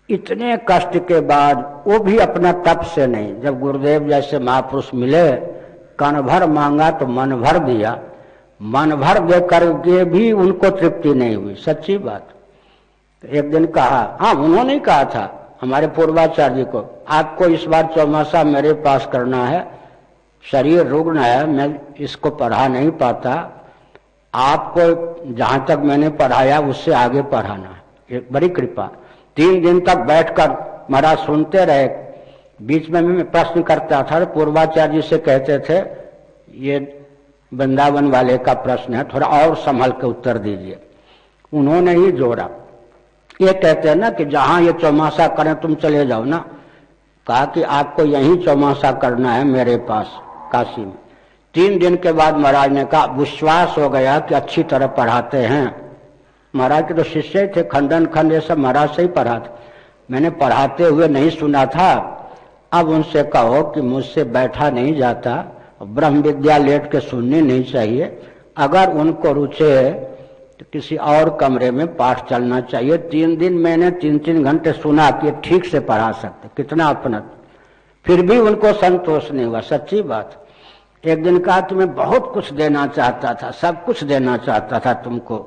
इतने कष्ट के बाद वो भी अपना तप से नहीं, जब गुरुदेव जैसे महापुरुष मिले, कण भर मांगा तो मन भर दिया, मन भर दे करके भी उनको तृप्ति नहीं हुई। सच्ची बात। एक दिन कहा, हाँ उन्होंने ही कहा था हमारे पूर्वाचार्य जी को, आपको इस बार चौमासा मेरे पास करना है, शरीर रुग्ण है, मैं इसको पढ़ा नहीं पाता, आपको जहां तक मैंने पढ़ाया उससे आगे पढ़ाना है। एक बड़ी कृपा। 3 दिन तक बैठकर महाराज सुनते रहे। बीच में मैं प्रश्न करता था, पूर्वाचार्य जी से कहते थे ये वृंदावन वाले का प्रश्न है, थोड़ा और संभल के उत्तर दीजिए। उन्होंने ही जोड़ा। ये कहते हैं ना कि जहां ये चौमासा करें तुम चले जाओ ना, कहा कि आपको यहीं चौमासा करना है मेरे पास काशी में। 3 दिन के बाद महाराज ने कहा, विश्वास हो गया कि अच्छी तरह पढ़ाते हैं। महाराज के तो शिष्य थे, खंडन खंड ये सब महाराज से ही पढ़ाते, मैंने पढ़ाते हुए नहीं सुना था। अब उनसे कहो कि मुझसे बैठा नहीं जाता, ब्रह्म विद्या लेट के सुननी नहीं चाहिए, अगर उनको रुचे तो किसी और कमरे में पाठ चलना चाहिए। 3 दिन मैंने 3-3 घंटे सुना कि ठीक से पढ़ा सकते, कितना अपना, फिर भी उनको संतोष नहीं हुआ। सच्ची बात। एक दिन कहा तुम्हें बहुत कुछ देना चाहता था, सब कुछ देना चाहता था तुमको,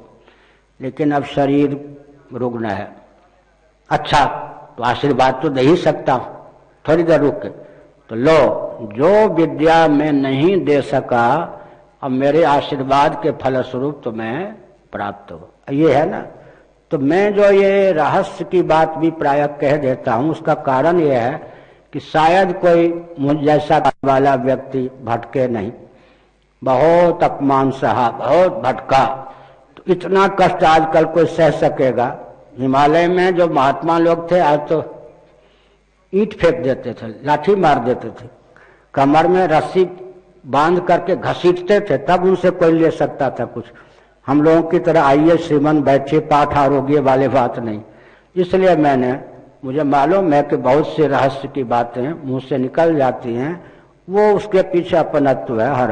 लेकिन अब शरीर रुग्ण है। अच्छा तो आशीर्वाद तो दे ही सकता हूं, थोड़ी देर रुक के, तो लो जो विद्या मैं नहीं दे सका, अब मेरे आशीर्वाद के फलस्वरूप तुम्हें प्राप्त हो। ये है ना। तो मैं जो ये रहस्य की बात भी प्रायः कह देता हूं, उसका कारण यह है कि शायद कोई मुझ जैसा वाला व्यक्ति भटके नहीं। बहुत अपमान सहा, बहुत भटका, तो इतना कष्ट आजकल कोई सह सकेगा? हिमालय में जो महात्मा लोग थे आज तो ईंट फेंक देते थे, लाठी मार देते थे, कमर में रस्सी बांध करके घसीटते थे, तब उनसे कोई ले सकता था कुछ। हम लोगों की तरह आइए श्रीमन बैठिए पाठ आरोग्य वाले बात नहीं। इसलिए मुझे मालूम है कि बहुत से रहस्य की बातें मुंह से निकल जाती हैं, वो उसके पीछे अपनत्व है। हर हर